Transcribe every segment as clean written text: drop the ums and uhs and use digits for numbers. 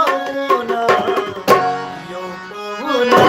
पहुना यो पहुना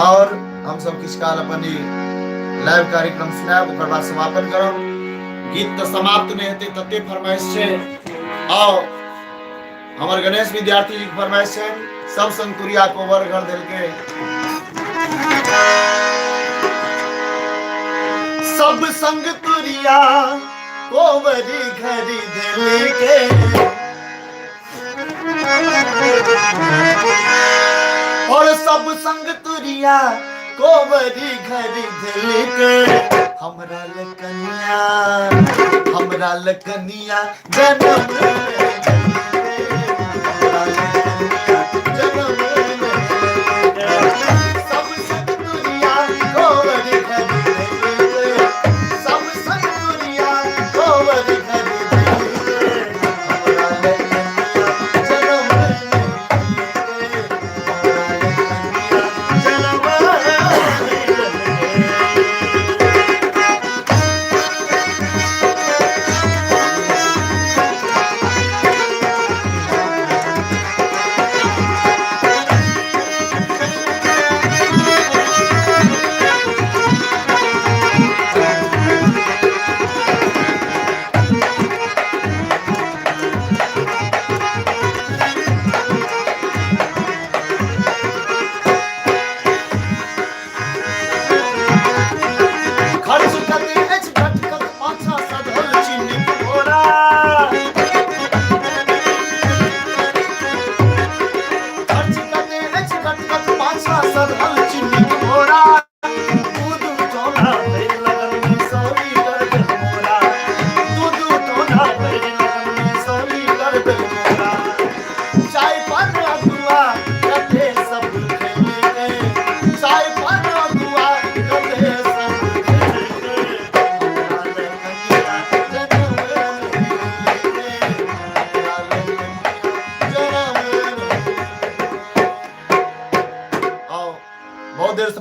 और हम सब किस काल अपनी लाइव कार्यक्रम सुना ओकर बाद समापन करब। गीत तो समाप्त नहीं होते तते फरमाइश है और हमारे गणेश विद्यार्थी की फरमाइश है सब संतुरिया को वर घर दिल के सब संग तुरिया कोवरी घरी दिल के और सब संग तुरिया कोवरी घरी दिल के हमरा लकनिया जन्म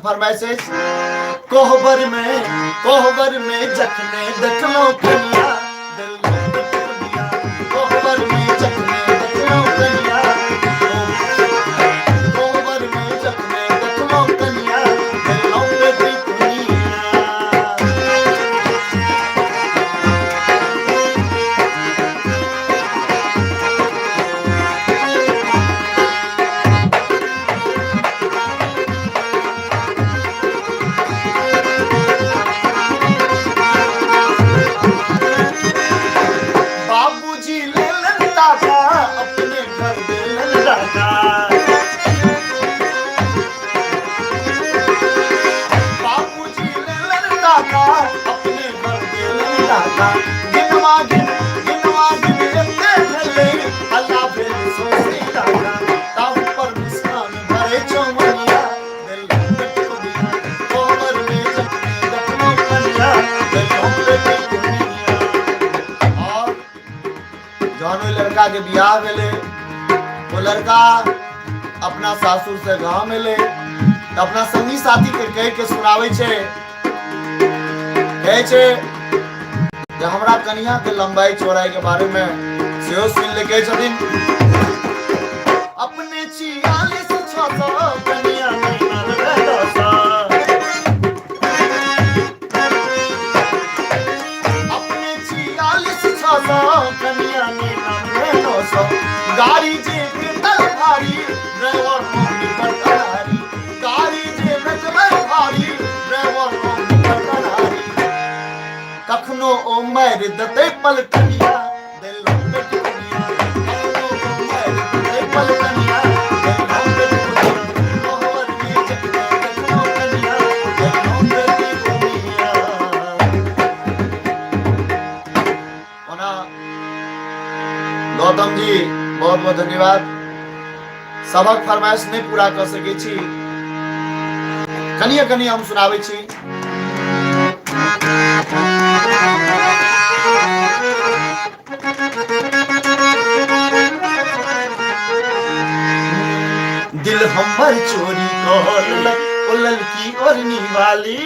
फरमाइश कोहबर में जखने देखलो कनिया दिल दिया कोहबर में जखने देखलो कनिया कोहबर में जखने देखलो कनिया दिलों में दी अल्लाह लड़का के बियाह भेले, वो लड़का अपना सासुर से गांव में ले अपना संगी साथी के कह के सुनावे छे, कहे छे जे हमरा कन्या के लंबाई चौड़ाई के बारे में सेहो सुन ले, कहे छथिन अपने 46 600 कन्या में नरदसा, अपने 46 600 कन्या में नरदसा, गाड़ी जे तल भारी ड्राइवर मम्मी पर कलारी, गाड़ी जे तल भारी ड्राइवर मम्मी पर कलारी, कखनो ओ मैर दते पल कनिया दिल पे दुनिया, कखनो ओ मैर दते पल कनिया दिल पे दुनिया, मोहर में जगते कखनो कनिया दिल पे दुनिया। ओना गौतम जी बहुत बहुत धन्यवाद, सबक फरमाइश नहीं पूरा कर सके छी, कनिया कनिया हम सुनावे छी। दिल हमर चोरी कर ओ ललकी ओढ़नी वाली,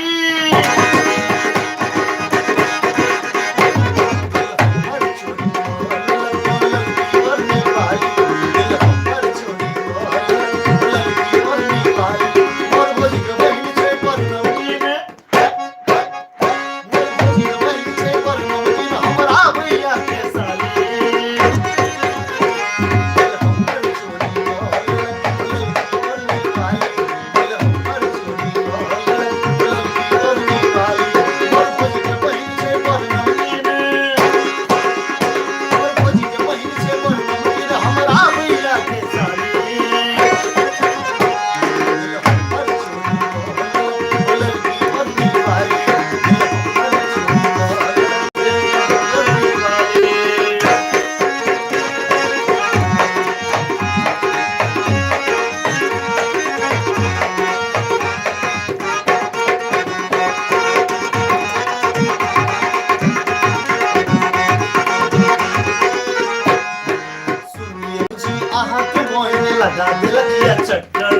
लगा दिलकिया चक्कर,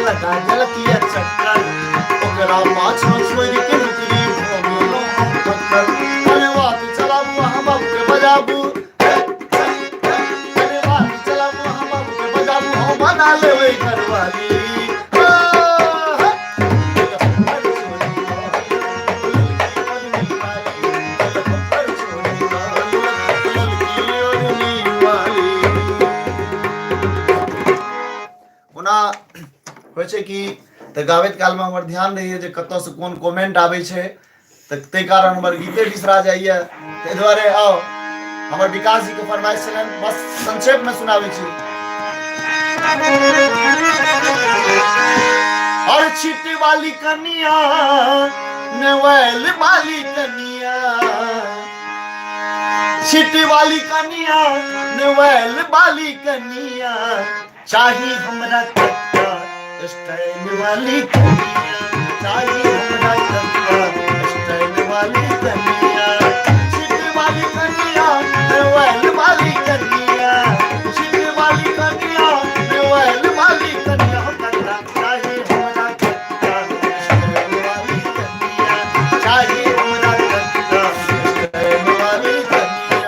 लगा दिलकिया चक्कर, ओकरा पाछा छोड़ के नौकरी हो गेलो पत्थर, अरे बात चलाबू हम बाबू के बजाबू, अरे बात चलाबू हम बाबू के बजाबू, हम बना लेवे घरवाली। कि गावत काल में हमर ध्यान रहिए जे कत से कोन कमेंट आवे छे, ते कारण हमर गीते बिसरा जाइए, ते द्वारे आओ हमर विकास जी के फरमाइश छलन, बस संक्षेप में सुनावे छी। और छिटी वाली कनिया नवैल वाली कनिया, छिटी वाली कनिया नवैल वाली कनिया, चाही हमरा स्टाइल वाली कनिया, चाही हमरा स्टाइल वाली कनिया, छिटी वाली कनिया नवैल वाली कनिया, छिटी वाली कनिया नवैल वाली कनिया, चाही हमरा स्टाइल वाली कनिया, चाही हमरा स्टाइल वाली कनिया।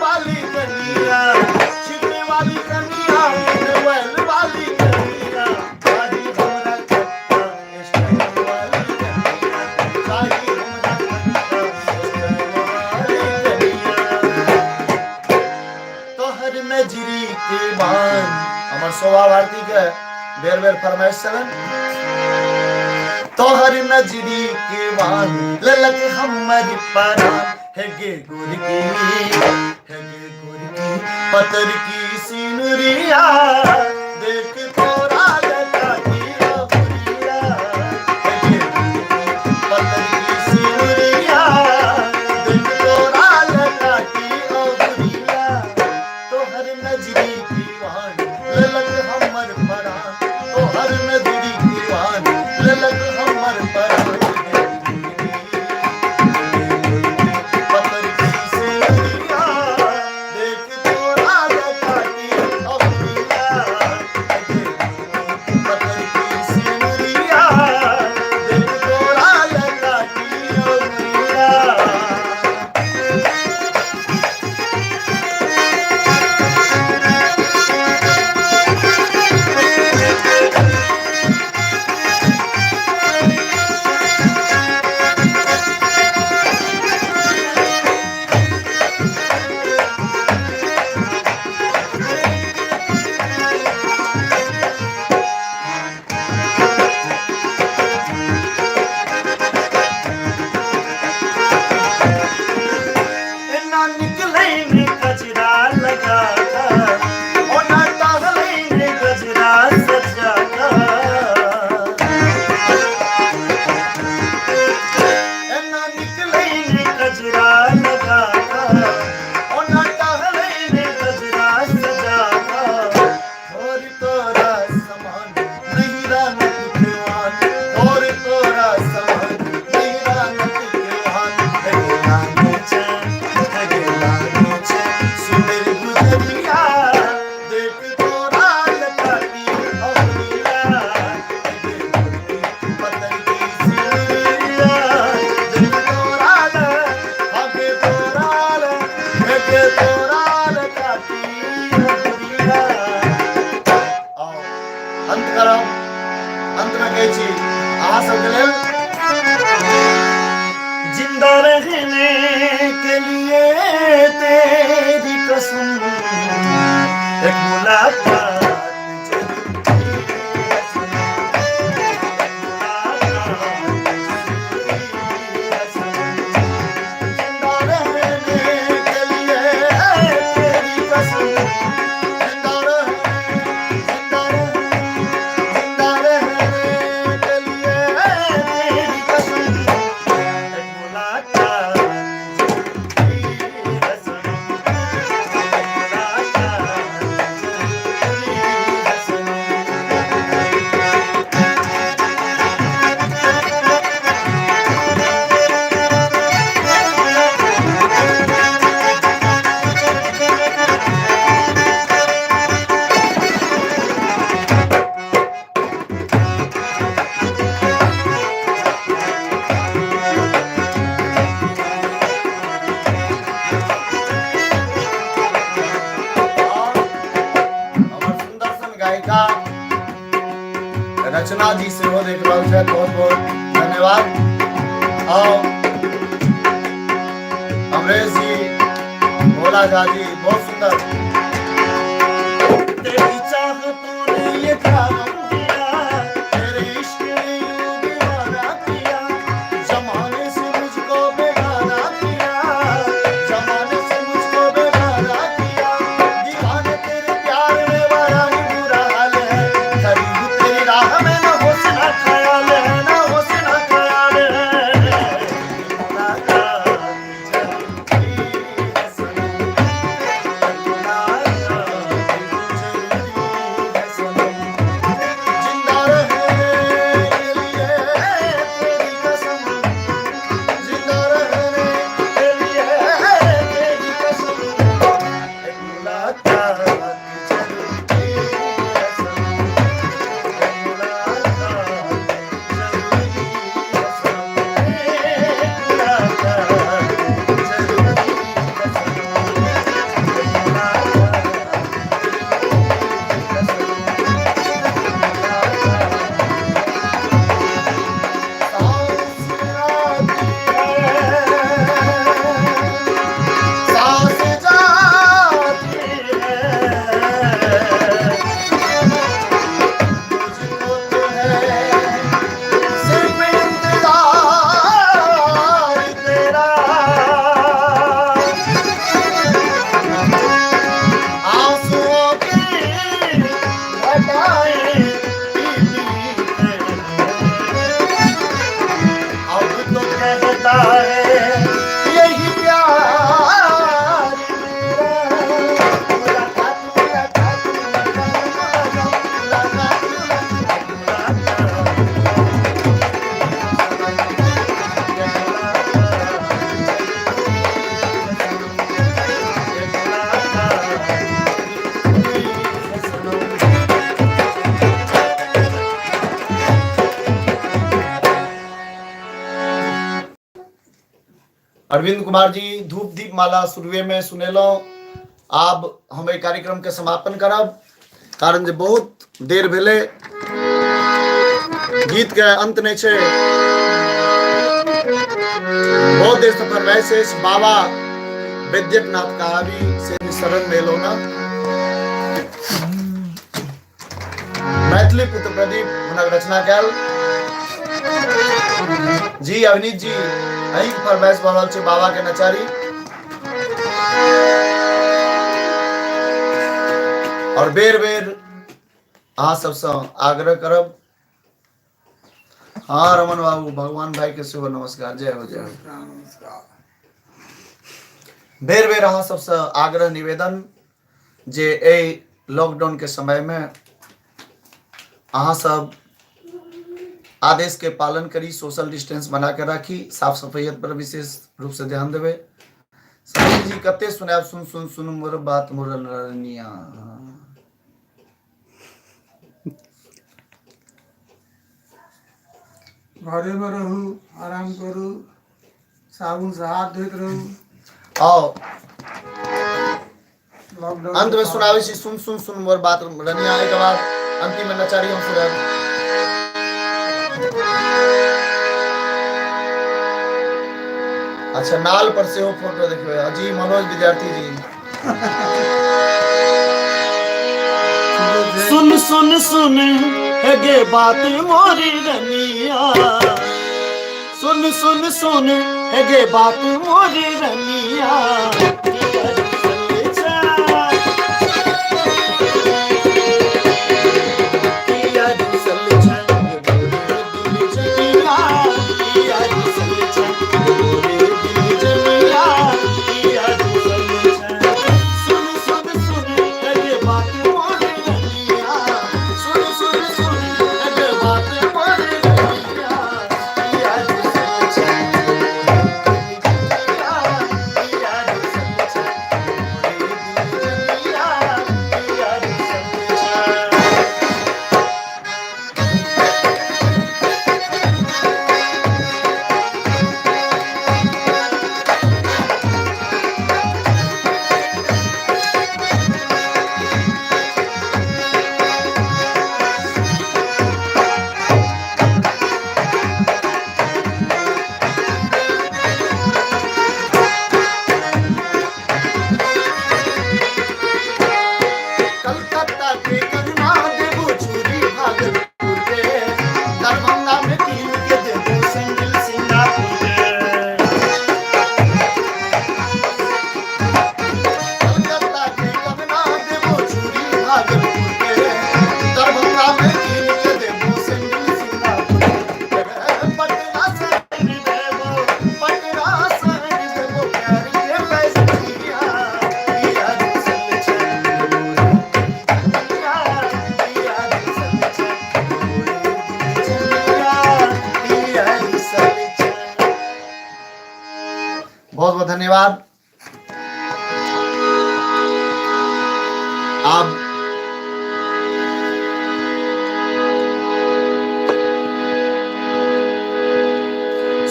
वाली कनिया, छिपने वाली कनिया, बेर बेर फरमाइश चलन तोहर नजदीक वान ललक हमर परान है गे गोरकी पतर की सिनुरिया देख तोरा लगा की अबुरिया है गे पतर की सिनुरिया देख तोरा लगा की अबुरिया तोहर नजदीक वान ललक हमर परान तोहर नजदीक वान ललक हमर परान पतर की सिनुरिया देख तोरा लगा की अबुरिया पतर की सिनुरिया देख तोरा लगा की अबुरिया ना निकलेंगे गजरा लगा और ना टहलेंगे गजरा सजा ना निकलेंगे गजरा लगा और ना टहलेंगे गजरा सजा और तोरा समान नहीं रानत दीवान और तोरा समान नहीं रानत दीवान है नानी चैन सुंदर गुजरिया देख तोरा लगा की अबुरिया पतर की सिनुरिया देख तोरा आगे तोरा लगा की अबुरिया अंत करो अंत में कहै छी अहाँ सबके लेल जिंदा रहने के लिए तेरी कसम एक मुलाकात जिंदा रहने के लिए तेरी कसम जिंदा रहने के लिए तेरी कसम एक मुलाकात गायिका रचना जी से हो देख रहा है बहुत बहुत धन्यवाद और अमरेश जी भोला झा जी बहुत सुंदर तेरी चाहतों ने ये काम किया तेरे इश्क ने यूं दीवाना किया जमाने से मुझको बेगाना किया जमाने से मुझको बेगाना किया दीवाने तेरे प्यार में बड़ा ही बुरा हाल है करीब तेरी राह में न होश न ख्याल है न होश न ख्याल है मुलाकात जरूरी है सनम का है यही प्यार अरविंद कुमार जी धूप दीप माला शुरुए में सुनेलो। आब हम एहि कार्यक्रम के समापन करब, कारण जे बहुत देर भेले, गीत के अंत नहीं छे। बहुत देर से फरमाइश है बाबा वैद्यनाथ कहावी से शरण ले लो ना। मैथिली पुत्र प्रदीप हुनक रचना कैल जी अवनीत जी अही फरमाइश बनल छे बाबा के नचारी। और बेर बेर अहाँ सबसे आग्रह करब। हाँ रमन बाबू भगवान भाई के सेहो नमस्कार, जय हो जय हो। नमस्कार। बेर बेर अहाँ सबसे आग्रह निवेदन जे ए लॉकडाउन के समय में अहाँ सब आदेश के पालन करी, सोशल डिस्टेंस बना के राखी, साफ सफाई पर विशेष रूप से ध्यान देवे। समीर जी कते सुनाब सुन सुन सुन मोर बात मोर नरनिया। घरे में रहू, आराम करू, साबुन से हाथ धोते रहू। आओ अंत में सुनावे छी सुन सुन सुन मोर बात रनिया। के बाद अंतिम में नचारी हम सुनाब। अच्छा नाल पर से वो फोटो देखिए अजी मनोज विद्यार्थी जी। सुन सुन सुन गे बात मोरी रनिया, सुन सुन सुन गे बात मोरी रनिया। बहुत बहुत धन्यवाद। आप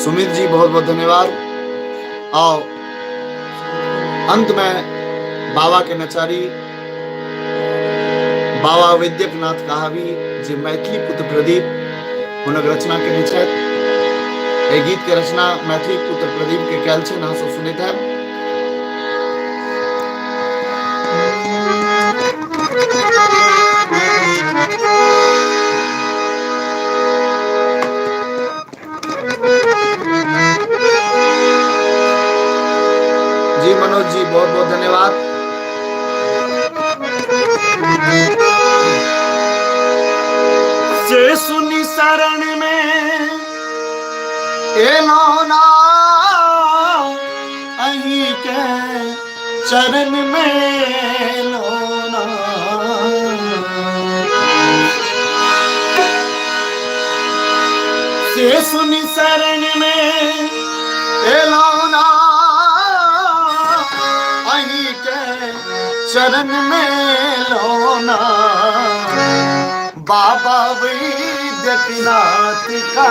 सुमित जी बहुत बहुत धन्यवाद। आओ अंत में बाबा के नचारी बाबा वैद्यनाथ कहावी जे मैथिली पुत्र प्रदीप हुनक रचना केने छथि। ए गीत के रचना मैथिली पुत्र प्रदीप के कैल छै, अहाँ सब सुनैत हैब। जी मनोज जी बहुत बहुत धन्यवाद। से सुनी शरण में एलो ना चरण में लोना से सुनी शरण में लोना अही के चरण में लोना बाबा वैद्यनाथ का